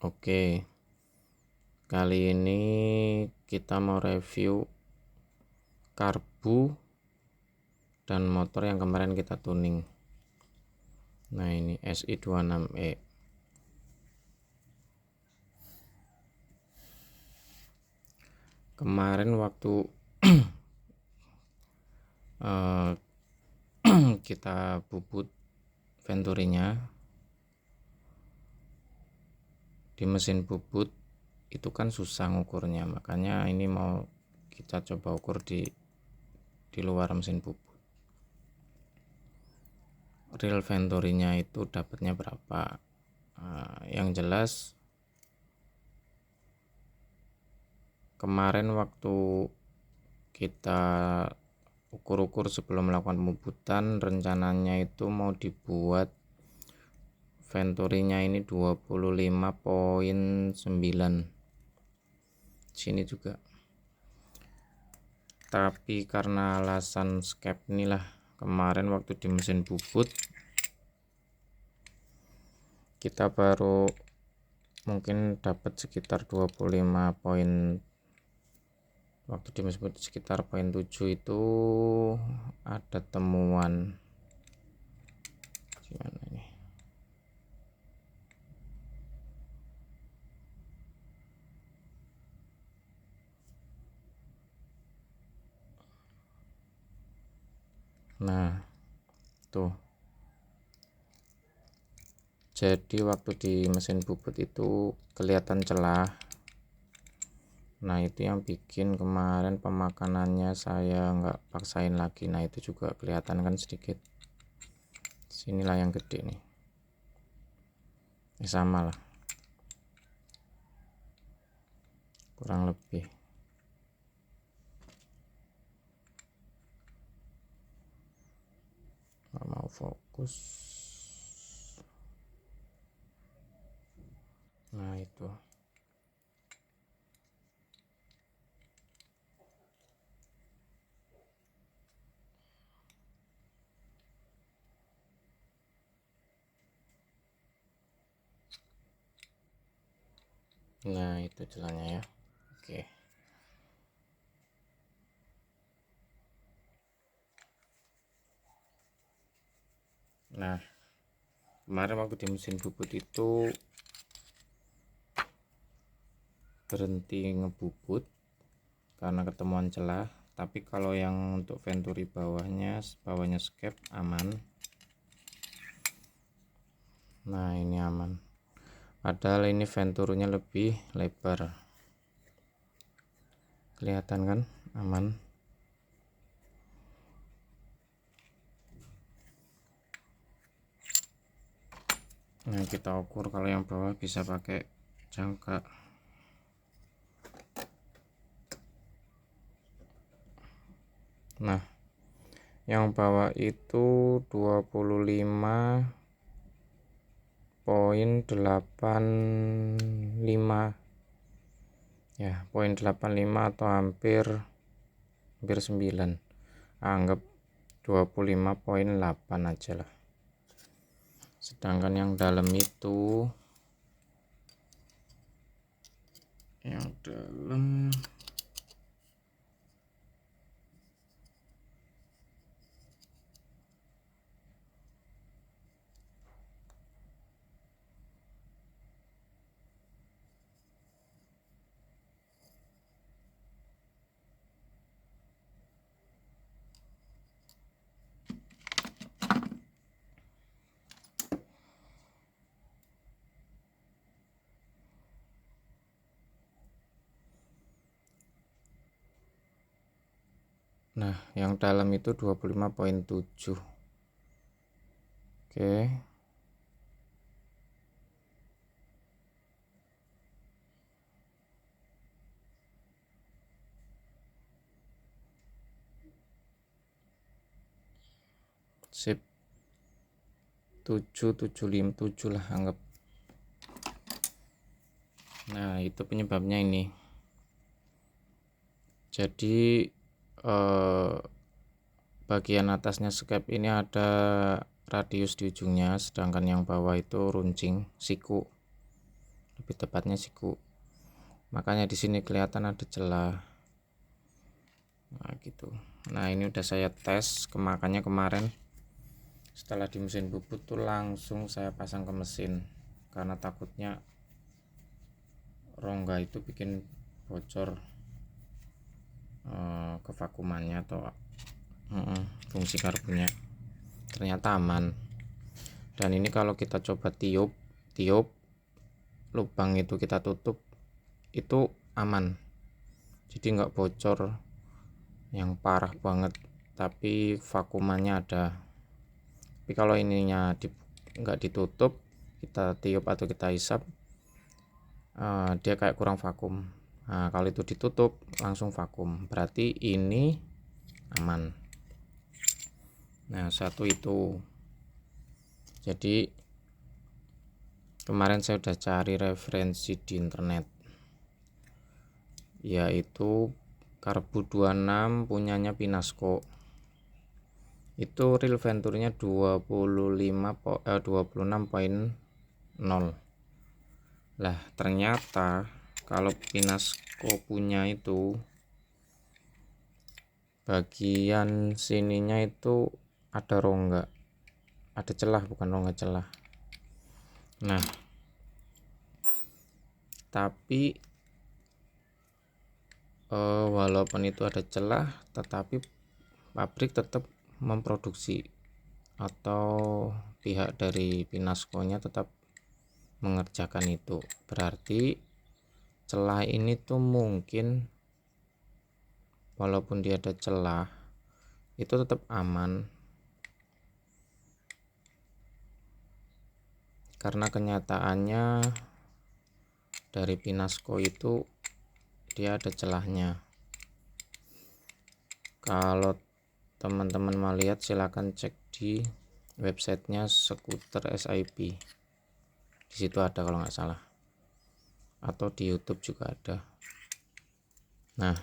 Oke, kali ini kita mau review karbu dan motor yang kemarin kita tuning. Nah, ini SI26E. Kemarin waktu kita bubut venturinya di mesin bubut itu kan susah ngukurnya, makanya ini mau kita coba ukur di luar mesin bubut. Real venturinya itu dapatnya berapa? Yang jelas kemarin waktu kita ukur-ukur sebelum melakukan pembubutan, rencananya itu mau dibuat venturinya ini 25,9 sini juga, tapi karena alasan skep inilah kemarin waktu di mesin bubut kita baru mungkin dapat sekitar 25 poin. Waktu di mesin bubut sekitar poin 7 itu ada temuan gimana ini. Nah, tuh. Jadi waktu di mesin bubut itu kelihatan celah. Nah, itu yang bikin kemarin pemakanannya saya nggak paksain lagi. Nah, itu juga kelihatan kan sedikit. Sinilah yang gede nih. Sama lah. Kurang lebih. Nggak mau fokus. Nah, itu. Nah, itu celahnya ya. Oke. Nah, kemarin waktu di mesin bubut itu berhenti ngebubut karena ketemuan celah, tapi kalau yang untuk venturi bawahnya skep aman. Nah, ini aman, padahal ini venturinya lebih lebar, kelihatan kan, aman. Nah, kita ukur kalau yang bawah bisa pakai jangka. Nah, yang bawah itu 25,85 ya, poin 85 atau hampir 9. Anggap 25,8 aja lah. Sedangkan yang dalam itu nah, yang dalam itu 25,7. Oke. Sip. 7,757 lah anggap. Nah, itu penyebabnya ini. Jadi bagian atasnya skep ini ada radius di ujungnya, sedangkan yang bawah itu runcing siku. lebih tepatnya siku. Makanya di sini kelihatan ada celah. Nah gitu. Nah ini udah saya tes kemakannya kemarin. Setelah di mesin bubut tuh langsung saya pasang ke mesin, karena takutnya rongga itu bikin bocor ke vakumannya atau fungsi karbunya. Ternyata aman. Dan ini kalau kita coba tiup lubang itu kita tutup, itu aman, jadi nggak bocor yang parah banget, tapi vakumannya ada. Tapi kalau ininya nggak ditutup, kita tiup atau kita hisap, dia kayak kurang vakum. Nah kalau itu ditutup langsung vakum, berarti ini aman. Nah satu itu. Jadi kemarin saya udah cari referensi di internet, yaitu karbu 26 punyanya Pinasco. Itu real venturnya 26.0. Lah ternyata kalau Pinasco punya itu bagian sininya itu ada rongga, ada celah, bukan rongga, celah. Nah tapi walaupun itu ada celah, tetapi pabrik tetap memproduksi, atau pihak dari Pinasco nya tetap mengerjakan itu. Berarti celah ini tuh mungkin walaupun dia ada celah itu tetap aman, karena kenyataannya dari Pinasco itu dia ada celahnya. Kalau teman-teman mau lihat silahkan cek di websitenya Skuter SIP, di situ ada kalau nggak salah, atau di YouTube juga ada. Nah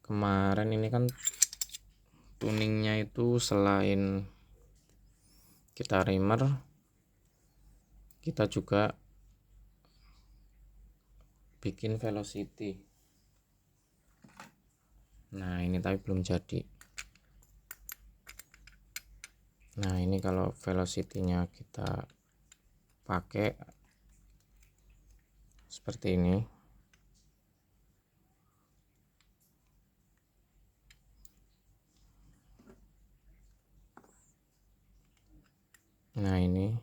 kemarin ini kan tuningnya itu selain kita reamer, kita juga bikin velocity. Nah ini tapi belum jadi. Nah ini kalau velocity-nya kita pakai seperti ini. Nah ini,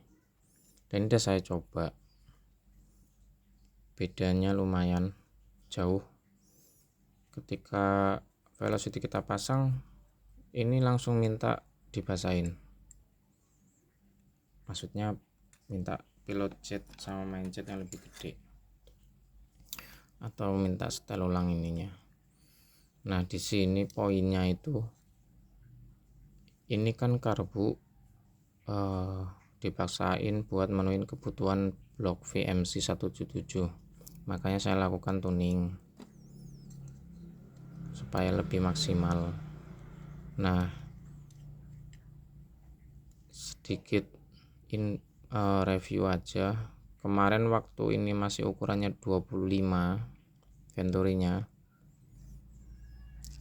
dan ini udah saya coba, bedanya lumayan jauh. Ketika velocity kita pasang, ini langsung minta dibasahin, maksudnya minta pilot jet sama main jet yang lebih gede, atau minta setel ulang ininya. Nah di sini poinnya itu, ini kan karbu dipaksain buat menuhin kebutuhan blok VMC 177, makanya saya lakukan tuning supaya lebih maksimal. Nah sedikit review aja, kemarin waktu ini masih ukurannya 25 venturinya,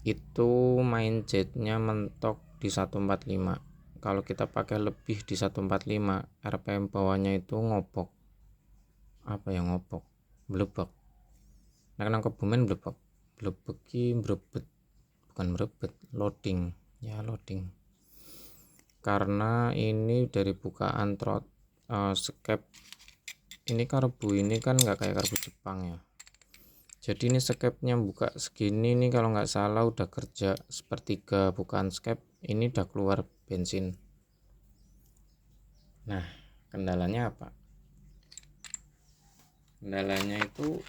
itu main jetnya mentok di 145. Kalau kita pakai lebih di 145, RPM bawahnya itu ngobok. Apa yang ngobok? Blebek. Nah nang kebumen blebek. Blebeki merebet. Bukan merebet, loading. Ya loading. Karena ini dari bukaan skep. Ini karbu ini kan nggak kayak karbu Jepang ya. Jadi ini skepnya buka segini nih, kalau nggak salah udah kerja sepertiga bukaan skep, ini udah keluar bensin. Nah kendalanya apa? Kendalanya itu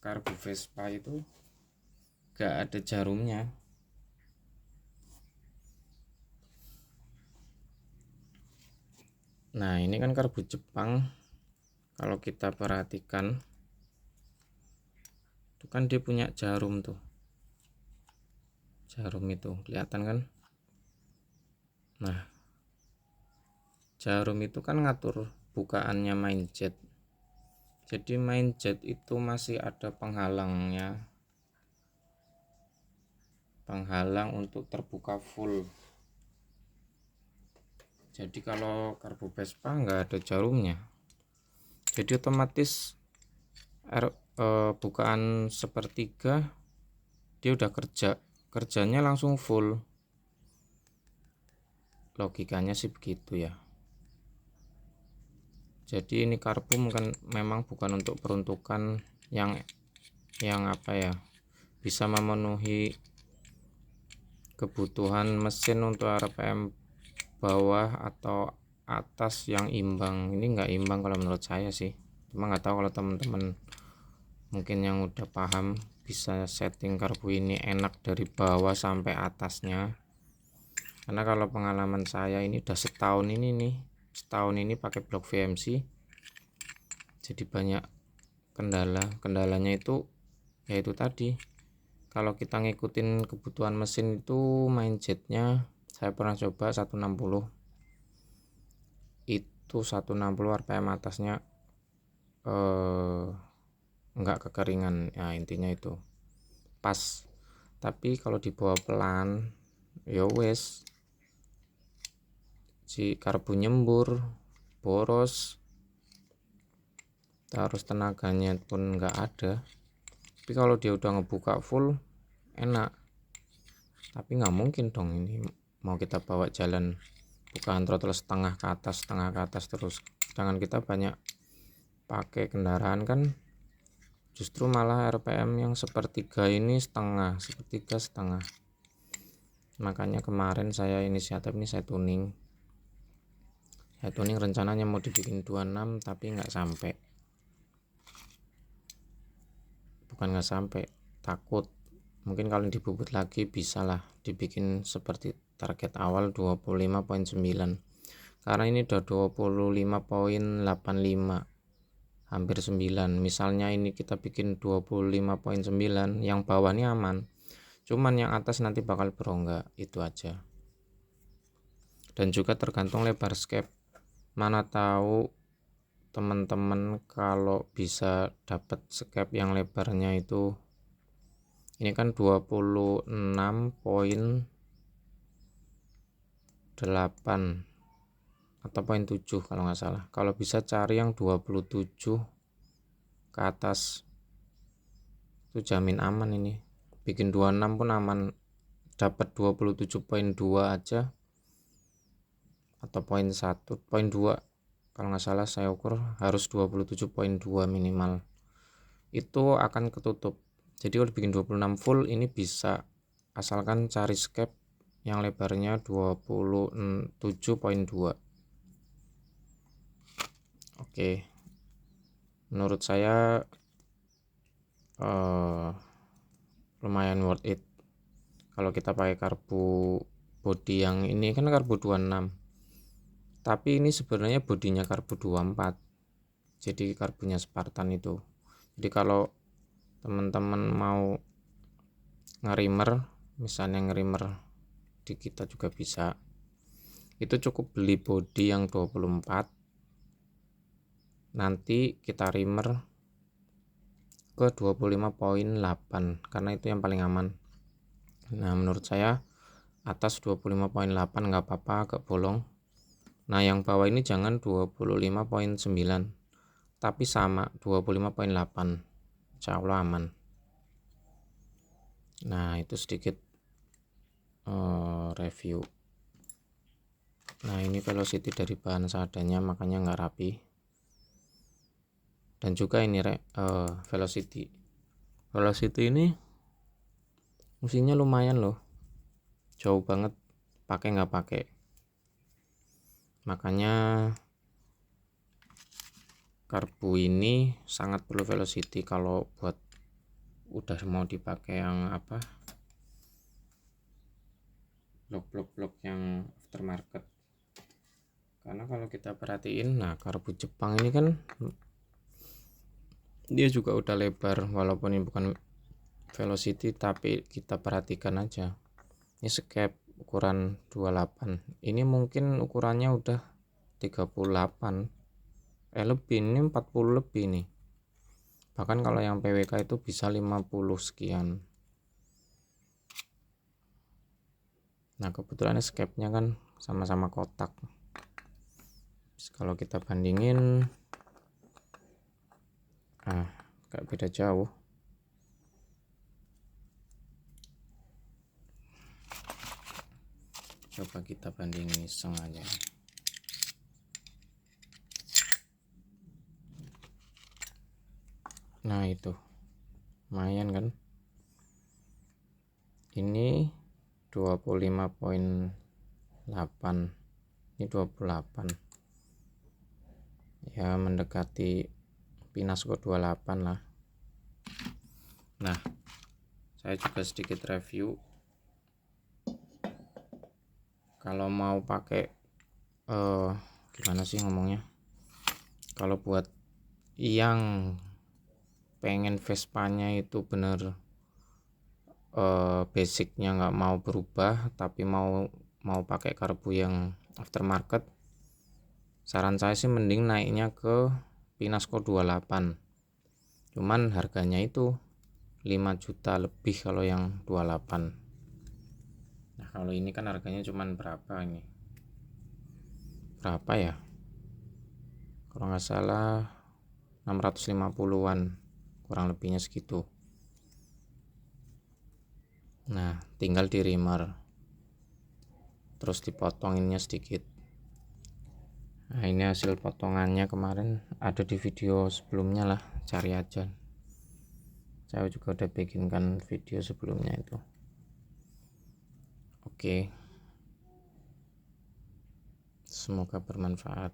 karbu Vespa itu gak ada jarumnya. Nah ini kan karbu Jepang, kalau kita perhatikan itu kan dia punya jarum tuh, jarum itu kelihatan kan. Nah jarum itu kan ngatur bukaannya main jet. Jadi main jet itu masih ada penghalangnya, penghalang untuk terbuka full. Jadi kalau karbu Vespa nggak ada jarumnya, jadi otomatis bukaan sepertiga dia udah kerjanya langsung full. Logikanya sih begitu ya. Jadi ini karbu mungkin memang bukan untuk peruntukan yang apa ya, bisa memenuhi kebutuhan mesin untuk RPM bawah atau atas yang imbang. Ini nggak imbang kalau menurut saya sih, cuma nggak tahu kalau teman-teman mungkin yang udah paham bisa setting karbu ini enak dari bawah sampai atasnya. Karena kalau pengalaman saya ini udah setahun ini pakai blok VMC, jadi banyak kendalanya itu yaitu tadi, kalau kita ngikutin kebutuhan mesin itu main jetnya saya pernah coba 160 itu 160 RPM atasnya enggak kekeringan ya, intinya itu pas. Tapi kalau dibawa pelan ya wes, si karbu nyembur, boros, terus tenaganya pun nggak ada. Tapi kalau dia udah ngebuka full enak. Tapi nggak mungkin dong ini mau kita bawa jalan bukaan throttle setengah ke atas terus, sedangkan kita banyak pakai kendaraan kan, justru malah RPM yang sepertiga ini sepertiga setengah. Makanya kemarin saya inisiatif ini saya tuning rencananya mau dibikin 26 tapi nggak sampai, takut. Mungkin kalau dibubut lagi bisa lah dibikin seperti target awal 25.9, karena ini udah 25.85, hampir 9. Misalnya ini kita bikin 25.9, yang bawah ini aman, cuman yang atas nanti bakal berongga, itu aja. Dan juga tergantung lebar skep, mana tahu teman-teman kalau bisa dapat skep yang lebarnya itu, ini kan 26.8 atau 0.7 kalau nggak salah. Kalau bisa cari yang 27 ke atas, itu jamin aman. Ini bikin 26 pun aman, dapat 27.2 aja atau 0.2 kalau nggak salah, saya ukur harus 27.2 minimal, itu akan ketutup. Jadi kalau bikin 26 full ini bisa, asalkan cari skep yang lebarnya 27.2. Oke, menurut saya lumayan worth it kalau kita pakai karbu body yang ini. Kan karbu 26, tapi ini sebenarnya bodinya karbu 24, jadi karbunya Spartan itu. Jadi kalau teman-teman mau ngerimer, misalnya ngerimer di kita juga bisa, itu cukup beli body yang 24, nanti kita rimer ke 25.8 karena itu yang paling aman. Nah menurut saya atas 25.8 nggak apa-apa, agak bolong. Nah yang bawah ini jangan 25.9 tapi sama 25.8, insya Allah aman. Nah itu sedikit review. Nah ini velocity dari bahan seadanya, makanya nggak rapi. Dan juga ini velocity ini mesinnya lumayan loh, jauh banget pakai nggak pakai. Makanya karbu ini sangat perlu velocity kalau buat udah mau dipakai yang apa, blok yang aftermarket. Karena kalau kita perhatiin, nah karbu Jepang ini kan dia juga udah lebar, walaupun ini bukan velocity, tapi kita perhatikan aja ini skep ukuran 28, ini mungkin ukurannya udah 38. lebih, ini 40 lebih nih, bahkan kalau yang PWK itu bisa 50 sekian. Nah kebetulan escape-nya kan sama-sama kotak. Kalau kita bandingin gak beda jauh. Coba kita bandingin iseng aja. Nah itu lumayan kan, ini 25,8, ini 28 ya, mendekati Pinasco 28 lah. Nah saya juga sedikit review, kalau mau pakai gimana sih ngomongnya, kalau buat yang pengen Vespanya itu bener basicnya nggak mau berubah tapi mau pakai karbu yang aftermarket, saran saya sih mending naiknya ke Pinasco 28, cuman harganya itu 5 juta lebih kalau yang 28. Nah kalau ini kan harganya cuman berapa ini, berapa ya, kalau nggak salah 650-an, kurang lebihnya segitu. Nah tinggal di reamer terus dipotonginnya sedikit. Nah ini hasil potongannya, kemarin ada di video sebelumnya lah, cari aja, saya juga udah bikinkan video sebelumnya itu. Oke, semoga bermanfaat.